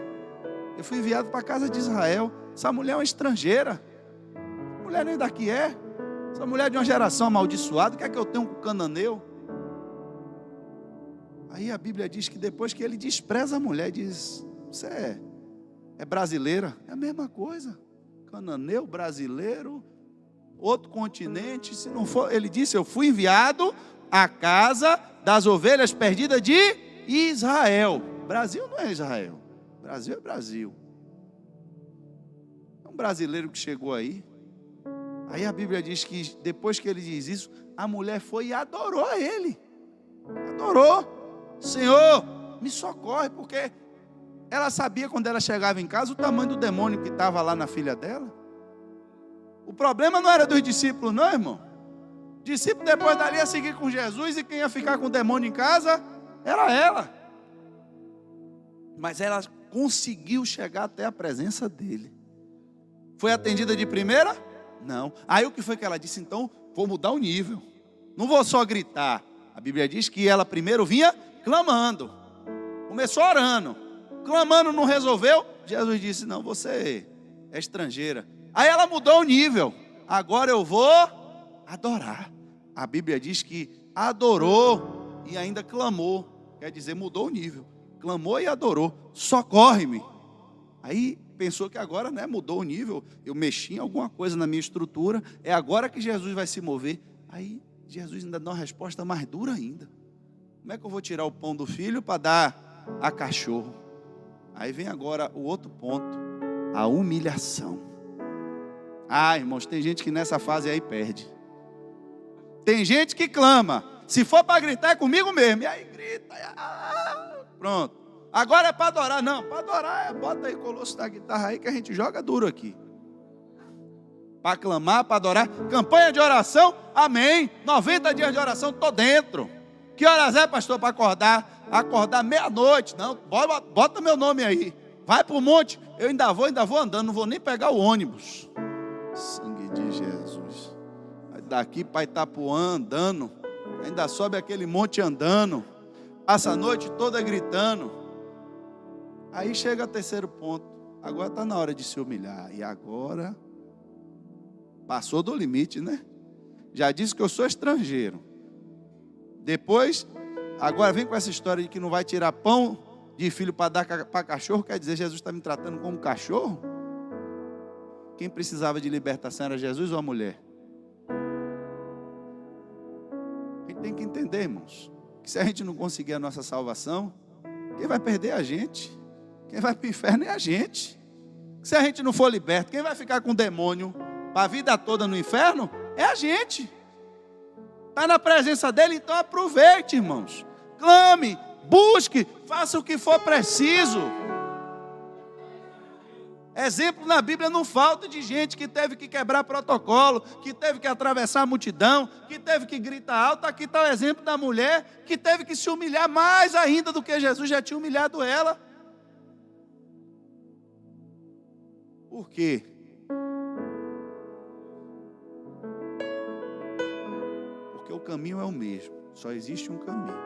Eu fui enviado para a casa de Israel. Essa mulher é uma estrangeira. Mulher nem daqui é. Essa mulher é de uma geração amaldiçoada. O que é que eu tenho com o cananeu? Aí a Bíblia diz que depois que ele despreza a mulher, diz: você é brasileira? É a mesma coisa. Cananeu, brasileiro, outro continente. Se não for, ele disse: eu fui enviado à casa das ovelhas perdidas de Israel. Brasil não é Israel. Brasil é Brasil. É um brasileiro que chegou aí. Aí a Bíblia diz que depois que ele diz isso, a mulher foi e adorou a ele. Adorou. Senhor, me socorre, porque ela sabia quando ela chegava em casa o tamanho do demônio que estava lá na filha dela. O problema não era dos discípulos não, irmão. Discípulo depois dali ia seguir com Jesus, e quem ia ficar com o demônio em casa era ela. Mas ela conseguiu chegar até a presença dele. Foi atendida de primeira? Não. Aí o que foi que ela disse? Então vou mudar o nível. Não vou só gritar. A Bíblia diz que ela primeiro vinha clamando. Começou orando. Clamando não resolveu. Jesus disse: não, você é estrangeira. Aí ela mudou o nível. Agora eu vou adorar. A Bíblia diz que adorou e ainda clamou. Quer dizer, mudou o nível. Clamou e adorou. Socorre-me. Aí pensou que agora, mudou o nível. Eu mexi em alguma coisa na minha estrutura. É agora que Jesus vai se mover. Aí Jesus ainda dá uma resposta mais dura ainda. Como é que eu vou tirar o pão do filho para dar a cachorro? Aí vem agora o outro ponto. A humilhação. Ah, irmãos, tem gente que nessa fase aí perde. Tem gente que clama. Se for para gritar é comigo mesmo. E aí grita. Pronto. Agora é para adorar. Não, para adorar bota aí colosso da guitarra aí que a gente joga duro aqui. Para clamar, para adorar. Campanha de oração, amém. 90 dias de oração, estou dentro. Que horas é, pastor, para acordar? Acordar meia-noite. Não, bota meu nome aí. Vai para o monte. Eu ainda vou andando. Não vou nem pegar o ônibus. Sangue de Jesus. Daqui para Itapuã andando. Ainda sobe aquele monte andando. Passa a noite toda gritando. Aí chega o terceiro ponto. Agora está na hora de se humilhar. E agora passou do limite, né? Já disse que eu sou estrangeiro. Depois, agora vem com essa história de que não vai tirar pão de filho para dar para cachorro. Quer dizer, Jesus está me tratando como cachorro? Quem precisava de libertação era Jesus ou a mulher? A gente tem que entender, irmãos, que se a gente não conseguir a nossa salvação, quem vai perder é a gente. Quem vai para o inferno é a gente. Se a gente não for liberto, quem vai ficar com o demônio para a vida toda no inferno é a gente. Está na presença dele, então aproveite, irmãos. Clame, busque, faça o que for preciso. Exemplo na Bíblia não falta de gente que teve que quebrar protocolo, que teve que atravessar a multidão, que teve que gritar alto. Aqui está o exemplo da mulher que teve que se humilhar mais ainda do que Jesus já tinha humilhado ela. Por quê? Porque o caminho é o mesmo, só existe um caminho.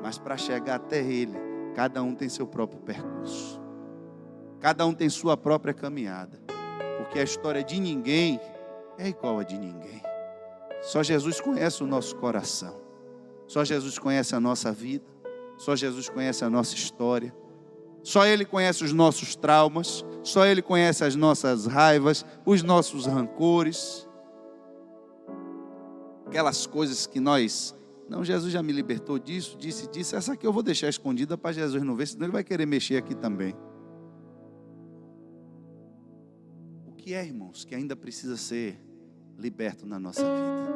Mas para chegar até ele, cada um tem seu próprio percurso. Cada um tem sua própria caminhada. Porque a história de ninguém é igual a de ninguém. Só Jesus conhece o nosso coração. Só Jesus conhece a nossa vida. Só Jesus conhece a nossa história. Só Ele conhece os nossos traumas. Só Ele conhece as nossas raivas, os nossos rancores. Aquelas coisas que nós... Não, Jesus já me libertou disso, disse. Essa aqui eu vou deixar escondida para Jesus não ver, senão Ele vai querer mexer aqui também. O que é, irmãos, que ainda precisa ser liberto na nossa vida?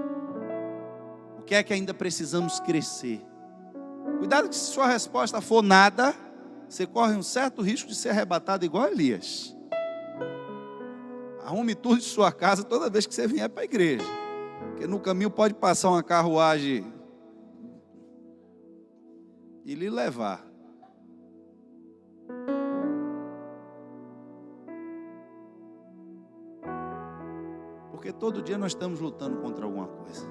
O que é que ainda precisamos crescer? Cuidado que se sua resposta for nada, você corre um certo risco de ser arrebatado igual a Elias. Arrume tudo de sua casa toda vez que você vier para a igreja. Porque no caminho pode passar uma carruagem e lhe levar. Porque todo dia nós estamos lutando contra alguma coisa.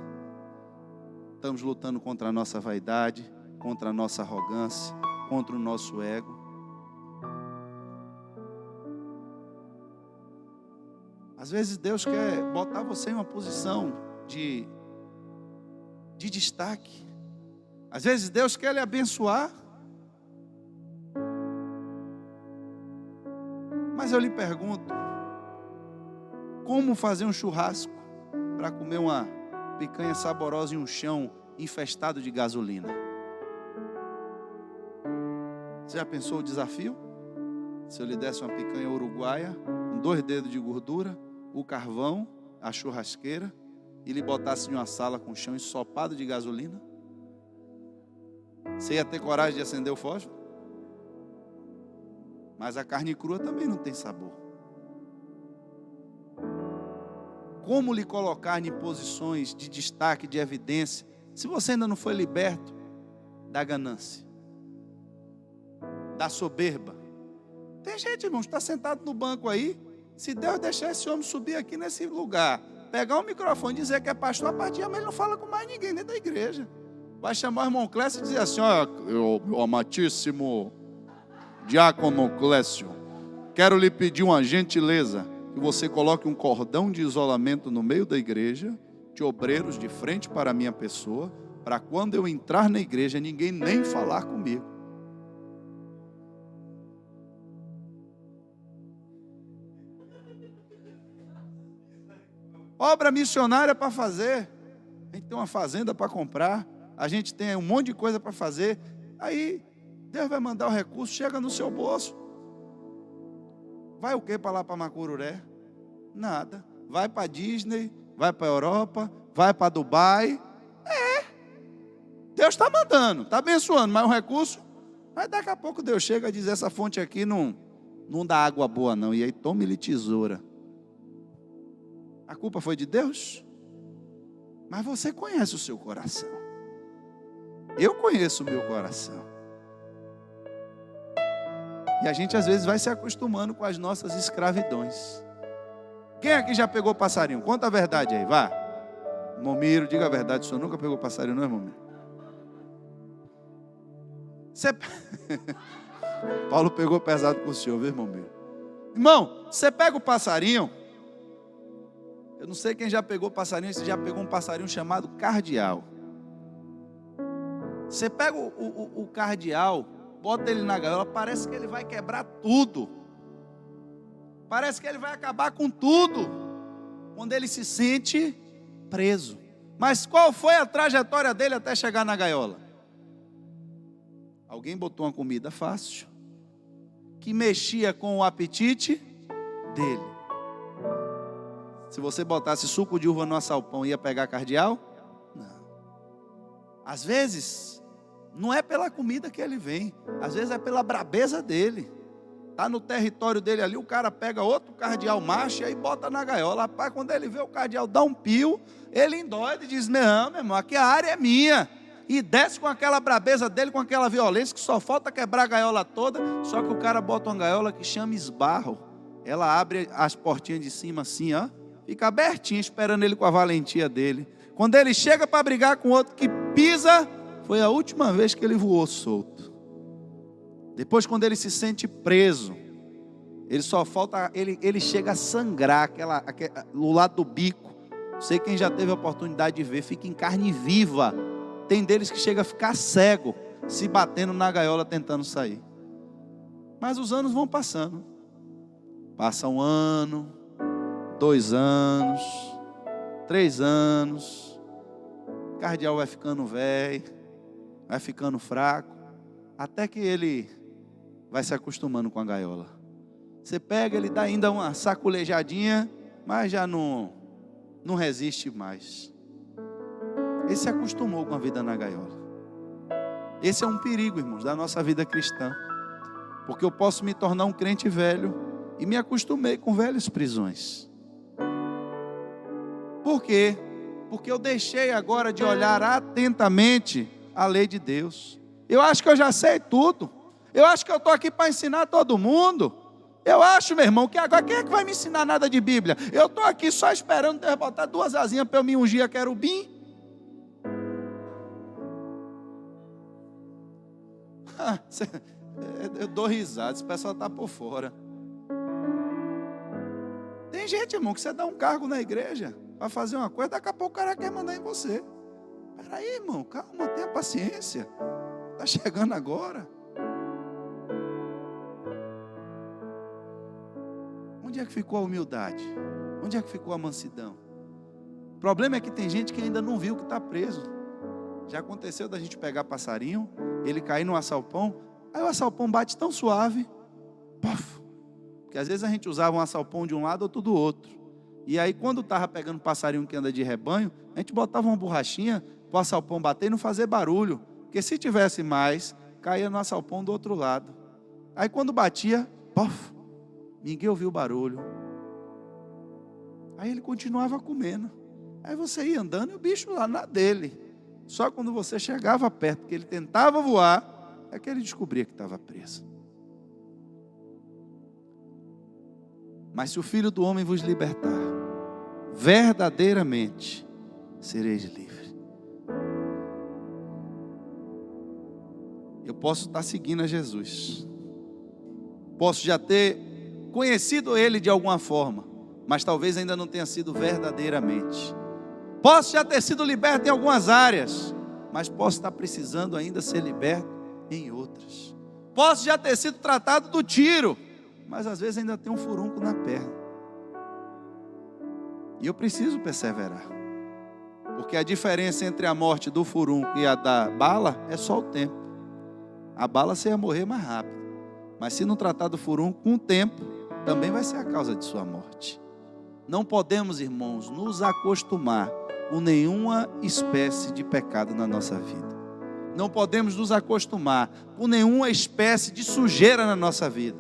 Estamos lutando contra a nossa vaidade, contra a nossa arrogância, contra o nosso ego. Às vezes Deus quer botar você em uma posição de destaque. Às vezes Deus quer lhe abençoar. Mas eu lhe pergunto, como fazer um churrasco para comer uma picanha saborosa em um chão infestado de gasolina? Você já pensou o desafio? Se eu lhe desse uma picanha uruguaia, com 2 dedos de gordura, o carvão, a churrasqueira, e lhe botasse em uma sala com o chão ensopado de gasolina? Você ia ter coragem de acender o fósforo? Mas a carne crua também não tem sabor. Como lhe colocar em posições de destaque, de evidência, se você ainda não foi liberto da ganância, da soberba? Tem gente, irmão, que está sentado no banco aí. Se Deus deixar esse homem subir aqui nesse lugar, pegar o microfone e dizer que é pastor, a partir de amanhã ele não fala com mais ninguém dentro da igreja. Vai chamar o irmão Clécio e dizer assim: ó, meu amadíssimo diácono Clécio, quero lhe pedir uma gentileza, que você coloque um cordão de isolamento no meio da igreja, de obreiros de frente para a minha pessoa, para quando eu entrar na igreja, ninguém nem falar comigo. Obra missionária para fazer. A gente tem uma fazenda para comprar. A gente tem um monte de coisa para fazer. Aí Deus vai mandar o recurso, chega no seu bolso. Vai o que para lá para Macururé? Nada. Vai para Disney, vai para Europa, vai para Dubai. Deus está mandando, está abençoando, mas o recurso. Mas daqui a pouco Deus chega e diz: essa fonte aqui não dá água boa não. E aí tome-lhe tesoura. A culpa foi de Deus? Mas você conhece o seu coração. Eu conheço o meu coração. E a gente às vezes vai se acostumando com as nossas escravidões. Quem aqui já pegou passarinho? Conta a verdade aí, vá. Momiro, diga a verdade, o senhor nunca pegou passarinho, não é, Momiro? Você... Paulo pegou pesado com o senhor, viu, Momiro? Irmão, você pega o passarinho. Eu não sei quem já pegou passarinho, você já pegou um passarinho chamado cardeal. Você pega o cardeal, bota ele na gaiola, parece que ele vai quebrar tudo. Parece que ele vai acabar com tudo, quando ele se sente preso. Mas qual foi a trajetória dele até chegar na gaiola? Alguém botou uma comida fácil, que mexia com o apetite dele. Se você botasse suco de uva no assalpão, ia pegar cardeal? Não. Às vezes, não é pela comida que ele vem. Às vezes é pela brabeza dele. Está no território dele ali, o cara pega outro cardeal macho e aí bota na gaiola. Rapaz, quando ele vê o cardeal dar um pio, ele endoida e diz: não, meu irmão, aqui a área é minha. E desce com aquela brabeza dele, com aquela violência, que só falta quebrar a gaiola toda. Só que o cara bota uma gaiola que chama esbarro. Ela abre as portinhas de cima assim, ó. Fica abertinho, esperando ele com a valentia dele. Quando ele chega para brigar com outro que pisa, foi a última vez que ele voou solto. Depois, quando ele se sente preso, ele só falta, ele chega a sangrar no lado do bico. Não sei quem já teve a oportunidade de ver, fica em carne viva. Tem deles que chega a ficar cego, se batendo na gaiola tentando sair. Mas os anos vão passando. Passa 1 ano, 2 anos, 3 anos, o cardeal vai ficando velho, vai ficando fraco, até que ele vai se acostumando com a gaiola. Você pega, ele dá ainda uma saculejadinha, mas já não resiste mais. Ele se acostumou com a vida na gaiola. Esse é um perigo, irmãos, da nossa vida cristã, porque eu posso me tornar um crente velho e me acostumei com velhas prisões. Por quê? Porque eu deixei agora de olhar atentamente a lei de Deus. Eu acho que eu já sei tudo. Eu acho que eu estou aqui para ensinar todo mundo. Eu acho, meu irmão, que agora quem é que vai me ensinar nada de Bíblia? Eu estou aqui só esperando Deus botar 2 asinhas para eu me ungir a querubim. Eu dou risada, esse pessoal está por fora. Tem gente, irmão, que você dá um cargo na igreja para fazer uma coisa, daqui a pouco o cara quer mandar em você. Espera aí, irmão, calma, tenha paciência. Está chegando agora. Onde é que ficou a humildade? Onde é que ficou a mansidão? O problema é que tem gente que ainda não viu que está preso. Já aconteceu da gente pegar passarinho, ele cair no assalpão, aí o assalpão bate tão suave, puff, porque às vezes a gente usava um assalpão de um lado, outro do outro. E aí quando estava pegando passarinho que anda de rebanho, a gente botava uma borrachinha para o assalpão bater e não fazer barulho, porque se tivesse mais, caía no assalpão do outro lado. Aí quando batia, puff, ninguém ouviu o barulho. Aí ele continuava comendo. Aí você ia andando e o bicho lá na dele. Só quando você chegava perto, que ele tentava voar, é que ele descobria que estava preso. Mas se o Filho do Homem vos libertar, verdadeiramente sereis livres. Eu posso estar seguindo a Jesus. Posso já ter conhecido Ele de alguma forma, mas talvez ainda não tenha sido verdadeiramente. Posso já ter sido liberto em algumas áreas, mas posso estar precisando ainda ser liberto em outras. Posso já ter sido tratado do tiro, mas às vezes ainda tem um furúnculo na perna. E eu preciso perseverar. Porque a diferença entre a morte do furúnculo e a da bala é só o tempo. A bala você ia morrer mais rápido. Mas se não tratar do furúnculo, com o tempo, também vai ser a causa de sua morte. Não podemos, irmãos, nos acostumar com nenhuma espécie de pecado na nossa vida. Não podemos nos acostumar com nenhuma espécie de sujeira na nossa vida.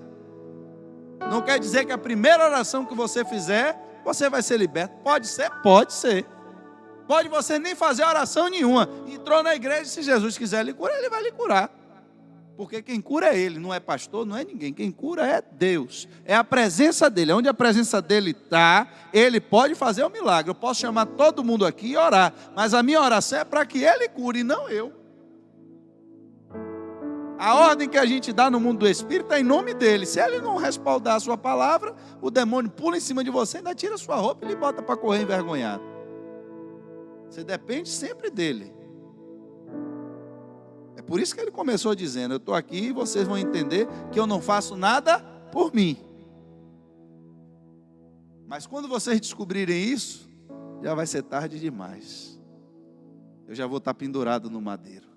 Não quer dizer que a primeira oração que você fizer, você vai ser liberto. Pode ser, pode ser. Pode você nem fazer oração nenhuma. Entrou na igreja, se Jesus quiser lhe curar, Ele vai lhe curar. Porque quem cura é Ele, não é pastor, não é ninguém. Quem cura é Deus, é a presença dEle. Onde a presença dEle está, Ele pode fazer o milagre. Eu posso chamar todo mundo aqui e orar, mas a minha oração é para que Ele cure e não eu. A ordem que a gente dá no mundo do Espírito é em nome dEle. Se Ele não respaldar a sua palavra, o demônio pula em cima de você, ainda tira a sua roupa e lhe bota para correr envergonhado. Você depende sempre dEle. É por isso que ele começou dizendo: eu estou aqui e vocês vão entender que eu não faço nada por mim. Mas quando vocês descobrirem isso, já vai ser tarde demais. Eu já vou estar pendurado no madeiro.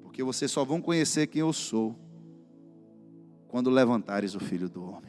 Porque vocês só vão conhecer quem eu sou quando levantares o Filho do Homem.